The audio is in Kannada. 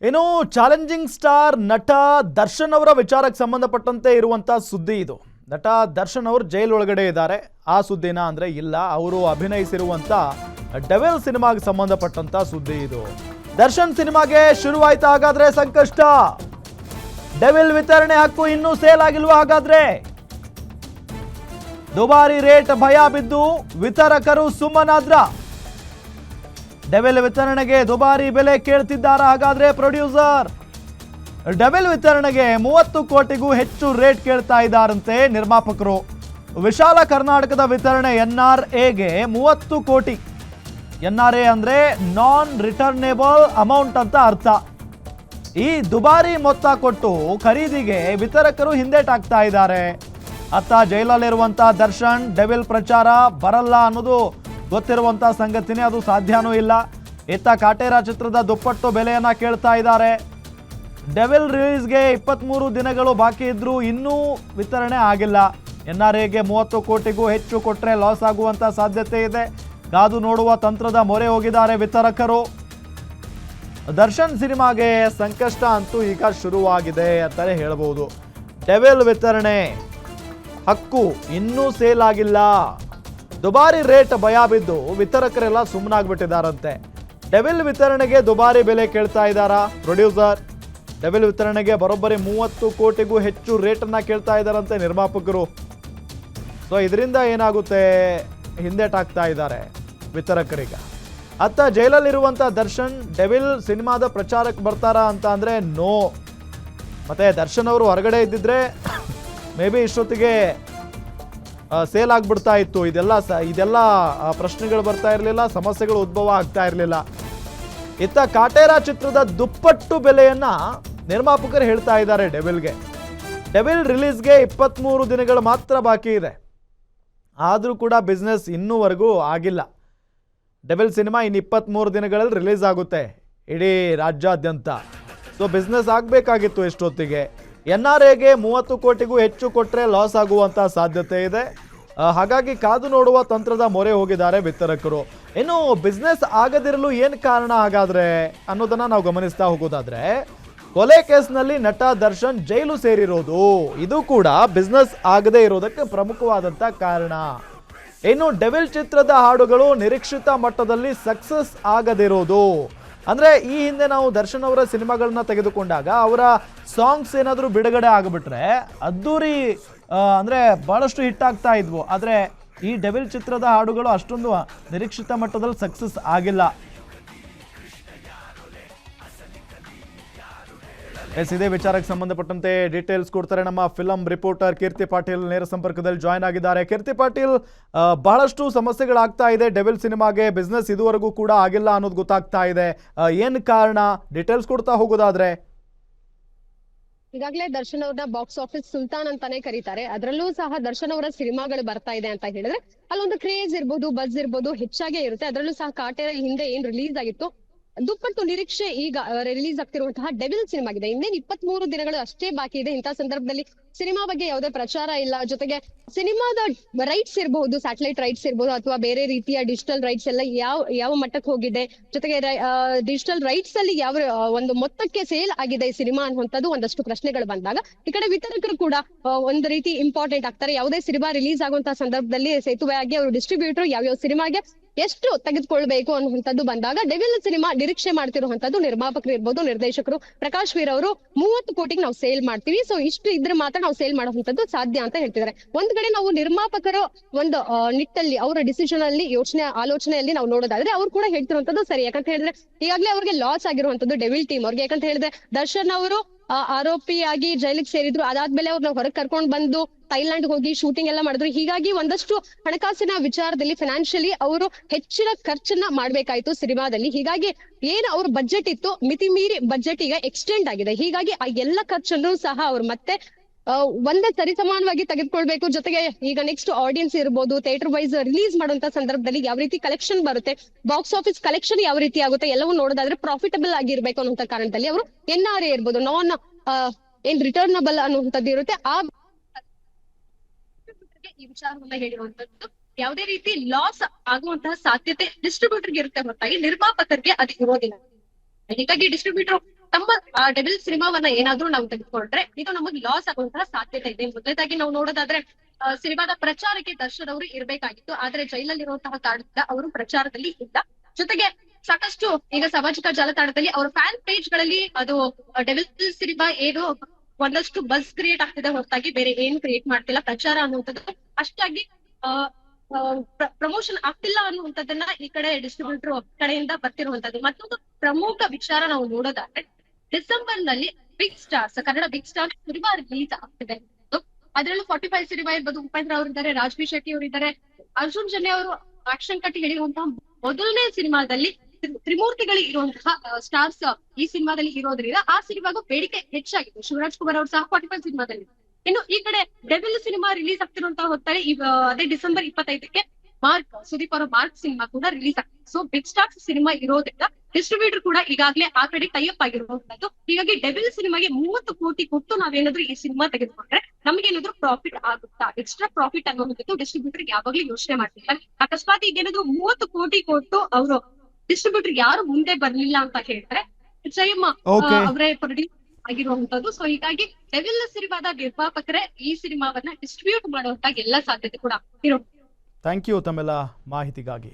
ಇನ್ನು ಚಾಲೆಂಜಿಂಗ್ ಸ್ಟಾರ್ ನಟ ದರ್ಶನ್ ಅವರ ವಿಚಾರಕ್ಕೆ ಸಂಬಂಧಪಟ್ಟಂತೆ ಇರುವಂತ ಸುದ್ದಿ ಇದು. ನಟ ದರ್ಶನ್ ಅವರು ಜೈಲ್ ಒಳಗಡೆ ಇದ್ದಾರೆ. ಆ ಸುದ್ದಿನ ಅಂದ್ರೆ ಇಲ್ಲ, ಅವರು ಅಭಿನಯಿಸಿರುವಂತ ಡೆವಿಲ್ ಸಿನಿಮಾಗೆ ಸಂಬಂಧಪಟ್ಟಂತ ಸುದ್ದಿ ಇದು. ದರ್ಶನ್ ಸಿನಿಮಾಗೆ ಶುರುವಾಯ್ತಾ ಹಾಗಾದ್ರೆ ಸಂಕಷ್ಟ? ಡೆವಿಲ್ ವಿತರಣೆ ಹಕ್ಕು ಇನ್ನೂ ಸೇಲ್ ಆಗಿಲ್ವಾ ಹಾಗಾದ್ರೆ? ದುಬಾರಿ ರೇಟ್ ಭಯ ಬಿದ್ದು ವಿತರಕರು ಸುಮ್ಮನಾದ್ರ? ಡೆವಿಲ್ ವಿತರಣೆಗೆ ದುಬಾರಿ ಬೆಲೆ ಕೇಳ್ತಿದ್ದಾರಾ ಹಾಗಾದ್ರೆ ಪ್ರೊಡ್ಯೂಸರ್? ಡೆವಿಲ್ ವಿತರಣೆಗೆ 30 ಕೋಟಿಗೂ ಹೆಚ್ಚು ರೇಟ್ ಕೇಳ್ತಾ ಇದ್ದಾರಂತೆ ನಿರ್ಮಾಪಕರು. ವಿಶಾಲ ಕರ್ನಾಟಕದ ವಿತರಣೆ NRAಗೆ 30 ಕೋಟಿ. NRA ಅಂದ್ರೆ ನಾನ್ ರಿಟರ್ನೇಬಲ್ ಅಮೌಂಟ್ ಅಂತ ಅರ್ಥ. ಈ ದುಬಾರಿ ಮೊತ್ತ ಕೊಟ್ಟು ಖರೀದಿಗೆ ವಿತರಕರು ಹಿಂದೇಟಾಗ್ತಾ ಇದ್ದಾರೆ. ಅತ್ತ ಜೈಲಲ್ಲಿರುವಂತ ದರ್ಶನ್ ಡೆವಿಲ್ ಪ್ರಚಾರ ಬರಲ್ಲ ಅನ್ನೋದು ಗೊತ್ತಿರುವಂತ ಸಂಗತಿನೇ, ಅದು ಸಾಧ್ಯನೂ ಇಲ್ಲ. ಇತ್ತ ಕಾಟೇರ ಚಿತ್ರದ ದುಪ್ಪಟ್ಟು ಬೆಲೆಯನ್ನ ಕೇಳ್ತಾ ಇದ್ದಾರೆ. ಡೆವಿಲ್ ರಿಲೀಸ್ಗೆ 23 ದಿನಗಳು ಬಾಕಿ ಇದ್ರೂ ಇನ್ನೂ ವಿತರಣೆ ಆಗಿಲ್ಲ. NRAಗೆ 30 ಕೋಟಿಗೂ ಹೆಚ್ಚು ಕೊಟ್ಟರೆ ಲಾಸ್ ಆಗುವಂತ ಸಾಧ್ಯತೆ ಇದೆ. ಕಾದು ನೋಡುವ ತಂತ್ರದ ಮೊರೆ ಹೋಗಿದ್ದಾರೆ ವಿತರಕರು. ದರ್ಶನ್ ಸಿನಿಮಾಗೆ ಸಂಕಷ್ಟ ಅಂತೂ ಈಗ ಶುರುವಾಗಿದೆ ಅಂತಾನೆ ಹೇಳಬಹುದು. ಡೆವಿಲ್ ವಿತರಣೆ ಹಕ್ಕು ಇನ್ನೂ ಸೇಲ್ ಆಗಿಲ್ಲ. ದುಬಾರಿ ರೇಟ್ ಭಯ ಬಿದ್ದು ವಿತರಕರೆಲ್ಲ ಸುಮ್ಮನಾಗ್ಬಿಟ್ಟಿದ್ದಾರಂತೆ. ಡೆವಿಲ್ ವಿತರಣೆಗೆ ದುಬಾರಿ ಬೆಲೆ ಕೇಳ್ತಾ ಇದ್ದಾರಾ ಪ್ರೊಡ್ಯೂಸರ್? ಡೆವಿಲ್ ವಿತರಣೆಗೆ ಬರೋಬ್ಬರಿ 30 ಕೋಟಿಗೂ ಹೆಚ್ಚು ರೇಟನ್ನ ಕೇಳ್ತಾ ಇದ್ದಾರಂತೆ ನಿರ್ಮಾಪಕರು. ಸೊ ಇದರಿಂದ ಏನಾಗುತ್ತೆ, ಹಿಂದೇಟಾಗ್ತಾ ಇದ್ದಾರೆ ವಿತರಕರೀಗ. ಅತ್ತ ಜೈಲಲ್ಲಿರುವಂಥ ದರ್ಶನ್ ಡೆವಿಲ್ ಸಿನಿಮಾದ ಪ್ರಚಾರಕ್ಕೆ ಬರ್ತಾರಾ ಅಂತ ಅಂದರೆ ನೋ. ಮತ್ತೆ ದರ್ಶನ್ ಅವರು ಹೊರಗಡೆ ಇದ್ದಿದ್ರೆ ಮೇ ಬಿ ಇಷ್ಟೊತ್ತಿಗೆ ಸೇಲ್ ಆಗಿಬಿಡ್ತಾ ಇತ್ತು. ಇದೆಲ್ಲ ಪ್ರಶ್ನೆಗಳು ಬರ್ತಾ ಇರಲಿಲ್ಲ, ಸಮಸ್ಯೆಗಳು ಉದ್ಭವ ಆಗ್ತಾ ಇರಲಿಲ್ಲ. ಇತ್ತ ಕಾಟೇರ ಚಿತ್ರದ ದುಪ್ಪಟ್ಟು ಬೆಲೆಯನ್ನ ನಿರ್ಮಾಪಕರು ಹೇಳ್ತಾ ಇದ್ದಾರೆ ಡೆವಿಲ್ಗೆ. ಡೆವಿಲ್ ರಿಲೀಸ್ಗೆ 23 ದಿನಗಳು ಮಾತ್ರ ಬಾಕಿ ಇದೆ. ಆದರೂ ಕೂಡ ಬಿಸ್ನೆಸ್ ಇನ್ನೂವರೆಗೂ ಆಗಿಲ್ಲ. ಡೆವಿಲ್ ಸಿನಿಮಾ ಇನ್ನು 23 ದಿನಗಳಲ್ಲಿ ರಿಲೀಸ್ ಆಗುತ್ತೆ ಇಡೀ ರಾಜ್ಯಾದ್ಯಂತ. ಸೊ ಬಿಸ್ನೆಸ್ ಆಗಬೇಕಾಗಿತ್ತು ಎಷ್ಟೊತ್ತಿಗೆ. NRAಗೆ 30 ಕೋಟಿಗೂ ಹೆಚ್ಚು ಕೊಟ್ಟರೆ ಲಾಸ್ ಆಗುವಂಥ ಸಾಧ್ಯತೆ ಇದೆ. ಹಾಗಾಗಿ ಕಾದು ನೋಡುವ ತಂತ್ರದ ಮೊರೆ ಹೋಗಿದ್ದಾರೆ ವಿತರಕರು. ಇನ್ನು ಬಿಸ್ನೆಸ್ ಆಗದಿರಲು ಏನು ಕಾರಣ ಹಾಗಾದ್ರೆ ಅನ್ನೋದನ್ನ ನಾವು ಗಮನಿಸ್ತಾ ಹೋಗೋದಾದ್ರೆ, ಕೊಲೆ ಕೇಸ್ನಲ್ಲಿ ನಟ ದರ್ಶನ್ ಜೈಲು ಸೇರಿರೋದು ಇದು ಕೂಡ ಬಿಸ್ನೆಸ್ ಆಗದೇ ಇರೋದಕ್ಕೆ ಪ್ರಮುಖವಾದಂಥ ಕಾರಣ. ಇನ್ನು ಡೆವಿಲ್ ಚಿತ್ರದ ಹಾಡುಗಳು ನಿರೀಕ್ಷಿತ ಮಟ್ಟದಲ್ಲಿ ಸಕ್ಸಸ್ ಆಗದಿರೋದು, ಅಂದ್ರೆ ಈ ಹಿಂದೆ ನಾವು ದರ್ಶನ್ ಅವರ ಸಿನಿಮಾಗಳನ್ನ ತೆಗೆದುಕೊಂಡಾಗ ಅವರ ಸಾಂಗ್ಸ್ ಏನಾದರೂ ಬಿಡುಗಡೆ ಆಗಿಬಿಟ್ರೆ ಅದ್ದೂರಿ ಅಂದ್ರೆ ಬಹಳಷ್ಟು ಹಿಟ್ ಆಗ್ತಾ ಇದ್ವು. ಆದ್ರೆ ಈ ಡೆವಿಲ್ ಚಿತ್ರದ ಹಾಡುಗಳು ಅಷ್ಟೊಂದು ನಿರೀಕ್ಷಿತ ಮಟ್ಟದಲ್ಲಿ ಸಕ್ಸಸ್ ಆಗಿಲ್ಲ. ಇದೇ ವಿಚಾರಕ್ಕೆ ಸಂಬಂಧಪಟ್ಟಂತೆ ಡೀಟೇಲ್ಸ್ ಕೊಡ್ತಾರೆ ನಮ್ಮ ಫಿಲಂ ರಿಪೋರ್ಟರ್ ಕೀರ್ತಿ ಪಾಟೀಲ್. ನೇರ ಸಂಪರ್ಕದಲ್ಲಿ ಜಾಯ್ನ್ ಆಗಿದ್ದಾರೆ. ಕೀರ್ತಿ ಪಾಟೀಲ್, ಬಹಳಷ್ಟು ಸಮಸ್ಯೆಗಳಾಗ್ತಾ ಇದೆ ಡೆವಿಲ್ ಸಿನಿಮಾಗೆ, ಬಿಸ್ನೆಸ್ ಇದುವರೆಗೂ ಕೂಡ ಆಗಿಲ್ಲ ಅನ್ನೋದು ಗೊತ್ತಾಗ್ತಾ ಇದೆ. ಏನು ಕಾರಣ, ಡೀಟೇಲ್ಸ್ ಕೊಡ್ತಾ ಹೋಗೋದಾದ್ರೆ? ಈಗಾಗಲೇ ದರ್ಶನ್ ಅವ್ರನ್ನ ಬಾಕ್ಸ್ ಆಫೀಸ್ ಸುಲ್ತಾನ್ ಅಂತಾನೆ ಕರೀತಾರೆ. ಅದರಲ್ಲೂ ಸಹ ದರ್ಶನ್ ಅವರ ಸಿನಿಮಾಗಳು ಬರ್ತಾ ಇದೆ ಅಂತ ಹೇಳಿದ್ರೆ ಅಲ್ಲೊಂದು ಕ್ರೇಜ್ ಇರ್ಬೋದು, ಬಜ್ ಇರ್ಬೋದು ಹೆಚ್ಚಾಗೇ ಇರುತ್ತೆ. ಅದರಲ್ಲೂ ಸಹ ಕಾಟೇರ ಹಿಂದೆ ಏನ್ ರಿಲೀಸ್ ಆಗಿತ್ತು, ದುಪ್ಪಟ್ಟು ನಿರೀಕ್ಷೆ ಈಗ ರಿಲೀಸ್ ಆಗ್ತಿರುವಂತಹ ಡೆವಿಲ್ ಸಿನಿಮಾಗಿದೆ. ಇನ್ನೇನು 23 ದಿನಗಳು ಅಷ್ಟೇ ಬಾಕಿ ಇದೆ. ಇಂತಹ ಸಂದರ್ಭದಲ್ಲಿ ಸಿನಿಮಾ ಬಗ್ಗೆ ಯಾವುದೇ ಪ್ರಚಾರ ಇಲ್ಲ. ಜೊತೆಗೆ ಸಿನಿಮಾದ ರೈಟ್ಸ್ ಇರಬಹುದು, ಸ್ಯಾಟಲೈಟ್ ರೈಟ್ಸ್ ಇರಬಹುದು ಅಥವಾ ಬೇರೆ ರೀತಿಯ ಡಿಜಿಟಲ್ ರೈಟ್ಸ್ ಎಲ್ಲ ಯಾವ ಮಟ್ಟಕ್ಕೆ ಹೋಗಿದೆ, ಜೊತೆಗೆ ಡಿಜಿಟಲ್ ರೈಟ್ಸ್ ಅಲ್ಲಿ ಯಾವ ಒಂದು ಮೊತ್ತಕ್ಕೆ ಸೇಲ್ ಆಗಿದೆ ಈ ಸಿನಿಮಾ ಅನ್ನುವಂಥದ್ದು ಒಂದಷ್ಟು ಪ್ರಶ್ನೆಗಳು ಬಂದಾಗ, ಈ ಕಡೆ ವಿತರಕರು ಕೂಡ ಒಂದು ರೀತಿ ಇಂಪಾರ್ಟೆಂಟ್ ಆಗ್ತಾರೆ. ಯಾವುದೇ ಸಿನಿಮಾ ರಿಲೀಸ್ ಆಗುವಂತಹ ಸಂದರ್ಭದಲ್ಲಿ ಸೇತುವೆ ಆಗಿ ಅವರು ಡಿಸ್ಟ್ರಿಬ್ಯೂಟರ್ ಯಾವ್ಯಾವ ಸಿನಿಮಾಗೆ ಎಷ್ಟು ತೆಗೆದುಕೊಳ್ಬೇಕು ಅನ್ನುವಂಥದ್ದು ಬಂದಾಗ ಡೆವಿಲ್ ಸಿನಿಮಾ ನಿರೀಕ್ಷೆ ಮಾಡ್ತಿರುವಂತದ್ದು ನಿರ್ಮಾಪಕರು ಇರ್ಬೋದು, ನಿರ್ದೇಶಕರು ಪ್ರಕಾಶ್ ವೀರ್ ಅವರು 30 ಕೋಟಿಗೆ ನಾವು ಸೇಲ್ ಮಾಡ್ತೀವಿ, ಸೊ ಇಷ್ಟು ಇದ್ರೆ ಮಾತ್ರ ನಾವು ಸೇಲ್ ಮಾಡುವಂತದ್ದು ಸಾಧ್ಯ ಅಂತ ಹೇಳ್ತಿದ್ದಾರೆ. ಒಂದ್ ಕಡೆ ನಾವು ನಿರ್ಮಾಪಕರು ಒಂದು ನಿಟ್ಟಲ್ಲಿ ಅವರ ಡಿಸಿಷನ್ ಅಲ್ಲಿ ಆಲೋಚನೆಯಲ್ಲಿ ನಾವು ನೋಡೋದಾದ್ರೆ ಅವ್ರು ಕೂಡ ಹೇಳ್ತಿರುವಂತದ್ದು ಸರಿ. ಯಾಕಂತ ಹೇಳಿದ್ರೆ ಈಗಾಗಲೇ ಅವ್ರಿಗೆ ಲಾಸ್ ಆಗಿರುವಂತದ್ದು ಡೆವಿಲ್ ಟೀಮ್ ಅವ್ರಿಗೆ. ಯಾಕಂತ ಹೇಳಿದ್ರೆ ದರ್ಶನ್ ಅವರು ಆರೋಪಿಯಾಗಿ ಜೈಲಿಗೆ ಸೇರಿದ್ರು, ಅದಾದ್ಮೇಲೆ ಅವ್ರನ್ನ ಹೊರಗೆ ಕರ್ಕೊಂಡು ಬಂದು ಥೈಲ್ಯಾಂಡ್ ಹೋಗಿ ಶೂಟಿಂಗ್ ಎಲ್ಲ ಮಾಡಿದ್ರು. ಹೀಗಾಗಿ ಒಂದಷ್ಟು ಹಣಕಾಸಿನ ವಿಚಾರದಲ್ಲಿ ಫೈನಾನ್ಷಿಯಲಿ ಅವರು ಹೆಚ್ಚಿನ ಖರ್ಚನ್ನ ಮಾಡ್ಬೇಕಾಯ್ತು ಸಿನಿಮಾದಲ್ಲಿ. ಹೀಗಾಗಿ ಏನ್ ಅವ್ರ ಬಜೆಟ್ ಇತ್ತು ಮಿತಿ ಮೀರಿ ಬಜೆಟ್ ಈಗ ಎಕ್ಸ್ಟೆಂಡ್ ಆಗಿದೆ. ಹೀಗಾಗಿ ಆ ಎಲ್ಲ ಖರ್ಚನ್ನು ಸಹ ಅವ್ರು ಮತ್ತೆ ಒಂದೇ ಸರಿಸಮಾನವಾಗಿ ತೆಗೆದುಕೊಳ್ಬೇಕು. ಜೊತೆಗೆ ಈಗ ನೆಕ್ಸ್ಟ್ ಆಡಿಯನ್ಸ್ ಇರ್ಬೋದು, ಥಿಯೇಟರ್ ವೈಸ್ ರಿಲೀಸ್ ಮಾಡುವಂತ ಸಂದರ್ಭದಲ್ಲಿ ಯಾವ ರೀತಿ ಕಲೆಕ್ಷನ್ ಬರುತ್ತೆ, ಬಾಕ್ಸ್ ಆಫೀಸ್ ಕಲೆಕ್ಷನ್ ಯಾವ ರೀತಿ ಆಗುತ್ತೆ ಎಲ್ಲವೂ ನೋಡೋದಾದ್ರೆ ಪ್ರಾಫಿಟಬಲ್ ಆಗಿರ್ಬೇಕು ಅನ್ನುವಂತ ಕಾರಣದಲ್ಲಿ ಅವರು NRA ಇರ್ಬೋದು, ನಾನ್ ಏನ್ ರಿಟರ್ನಬಲ್ ಅನ್ನುವಂಥದ್ದು ಇರುತ್ತೆ, ಆ ಈ ವಿಚಾರವನ್ನ ಹೇಳಿರುವಂತದ್ದು ಯಾವುದೇ ರೀತಿ ಲಾಸ್ ಆಗುವಂತಹ ಸಾಧ್ಯತೆ ಡಿಸ್ಟ್ರಿಬ್ಯೂಟರ್ಗೆ ಇರುತ್ತೆ ಹೊರತಾಗಿ ನಿರ್ಮಾಪಕರಿಗೆ ಅದು ಇರೋದಿಲ್ಲ. ಹೀಗಾಗಿ ಡಿಸ್ಟ್ರಿಬ್ಯೂಟರ್ ತಮ್ಮ ಡೆವಿಲ್ ಸಿನಿಮಾವನ್ನ ಏನಾದ್ರೂ ನಾವು ತೆಗೆದುಕೊಂಡ್ರೆ ಇದು ನಮಗೆ ಲಾಸ್ ಆಗುವಂತಹ ಸಾಧ್ಯತೆ ಇದೆ. ಮೊದಲನೇದಾಗಿ ನಾವು ನೋಡೋದಾದ್ರೆ ಸಿನಿಮಾದ ಪ್ರಚಾರಕ್ಕೆ ದರ್ಶನ್ ಅವರು ಇರ್ಬೇಕಾಗಿತ್ತು, ಆದ್ರೆ ಜೈಲಲ್ಲಿರುವಂತಹ ಕಾರಣದಿಂದ ಅವರು ಪ್ರಚಾರದಲ್ಲಿ ಇಲ್ಲ. ಜೊತೆಗೆ ಸಾಕಷ್ಟು ಈಗ ಸಾಮಾಜಿಕ ಜಾಲತಾಣದಲ್ಲಿ ಅವರ ಫ್ಯಾನ್ ಪೇಜ್ ಗಳಲ್ಲಿ ಅದು ಡೆವಿಲ್ ಸಿನಿಮಾ ಏನು ಒಂದಷ್ಟು ಬಸ್ ಕ್ರಿಯೇಟ್ ಆಗ್ತಿದೆ ಹೊರತಾಗಿ ಬೇರೆ ಏನು ಕ್ರಿಯೇಟ್ ಮಾಡ್ತಿಲ್ಲ. ಪ್ರಚಾರ ಅನ್ನುವಂಥದ್ದು ಅಷ್ಟಾಗಿ ಪ್ರಮೋಷನ್ ಆಗ್ತಿಲ್ಲ ಅನ್ನುವಂಥದ್ದನ್ನ ಈ ಕಡೆ ಡಿಸ್ಟ್ರಿಬ್ಯೂಟರ್ ಕಡೆಯಿಂದ ಬರ್ತಿರುವಂತದ್ದು. ಮತ್ತೊಂದು ಪ್ರಮುಖ ವಿಚಾರ ನಾವು ನೋಡೋದಾದ್ರೆ ಡಿಸೆಂಬರ್ ನಲ್ಲಿ big stars, Kannada big stars cinema release ಆಗ್ತಿದೆ. ಅದರಲ್ಲೂ 45 ಸಿನಿಮಾ ಇರ್ಬೋದು, ಉಪೇಂದ್ರ ಅವರು ಇದ್ದಾರೆ, ರಾಜ್ಬಿ ಶೆಟ್ಟಿ ಅವರು ಇದ್ದಾರೆ, ಅರ್ಜುನ್ ಜನ್ಯ ಅವರು ಆಕ್ಷನ್ ಕಟ್ಟಿ ಹೇಳಿರುವಂತಹ ಮೊದಲನೇ ಸಿನಿಮಾದಲ್ಲಿ ತ್ರಿಮೂರ್ತಿಗಳು ಇರುವಂತಹ ಸ್ಟಾರ್ಸ್ ಈ ಸಿನಿಮಾದಲ್ಲಿ ಇರೋದ್ರಿಂದ ಆ ಸಿನಿಮಾಗೂ ಬೇಡಿಕೆ ಹೆಚ್ಚಾಗಿದೆ. ಶಿವರಾಜ್ ಕುಮಾರ್ ಅವರು ಸಹ 45 ಸಿನಿಮಾದಲ್ಲಿ. ಇನ್ನು ಈ ಕಡೆ ಡೆವಿಲ್ ಸಿನಿಮಾ ರಿಲೀಸ್ ಆಗ್ತಿರುವಂತಹ ಹೊತ್ತಲ್ಲಿ ಅದೇ ಡಿಸೆಂಬರ್ 25ಕ್ಕೆ ಮಾರ್ಕ್, ಸುದೀಪ್ ಅವರ ಮಾರ್ಕ್ ಸಿನಿಮಾ ಕೂಡ ರಿಲೀಸ್ ಆಗ್ತದೆ. ಸೊ ಬಿಗ್ ಸ್ಟಾರ್ಸ್ ಸಿನಿಮಾ ಇರೋದ್ರಿಂದ ಡಿಸ್ಟ್ರಿಬ್ಯೂಟರ್ ಕೂಡ ಈಗಾಗಲೇ ಆ ಕಡೆ ಟೈಅಪ್ ಆಗಿರುವಂತದ್ದು. ಹೀಗಾಗಿ ಡೆವಿಲ್ ಸಿನಿಮಾಗೆ 30 ಕೋಟಿ ಕೊಟ್ಟು ನಾವೇನಾದ್ರೂ ಈ ಸಿನಿಮಾ ತೆಗೆದುಕೊಂಡ್ರೆ ನಮ್ಗೆ ಏನಾದ್ರು ಪ್ರಾಫಿಟ್ ಆಗುತ್ತಾ, ಎಕ್ಸ್ಟ್ರಾ ಪ್ರಾಫಿಟ್ ಅನ್ನೋದು ಡಿಸ್ಟ್ರಿಬ್ಯೂಟರ್ ಯಾವಾಗ್ಲೂ ಯೋಚನೆ ಮಾಡ್ತಿರ್ತಾರೆ. ಅಕಸ್ಮಾತ್ ಈಗ ಏನಾದ್ರು 30 ಕೋಟಿ ಕೊಟ್ಟು ಅವರು ಡಿಸ್ಟ್ರಿಬ್ಯೂಟರ್ ಯಾರು ಮುಂದೆ ಬರ್ಲಿಲ್ಲ ಅಂತ ಹೇಳ್ತಾರೆ, ಜಯಮ್ಮ ಅವರೇ ಪ್ರೊಡ್ಯೂಸ್ ಆಗಿರುವಂತದ್ದು. ಸೊ ಹೀಗಾಗಿ ಡೆವಿಲ್ ಸಿನಿಮಾದ ನಿರ್ಮಾಪಕರೇ ಈ ಸಿನಿಮಾವನ್ನ ಡಿಸ್ಟ್ರಿಬ್ಯೂಟ್ ಮಾಡುವಂತ ಎಲ್ಲ ಸಾಧ್ಯತೆ ಕೂಡ ಇರೋ. ಥ್ಯಾಂಕ್ ಯು ತಮ್ಮೆಲ್ಲ ಮಾಹಿತಿಗಾಗಿ.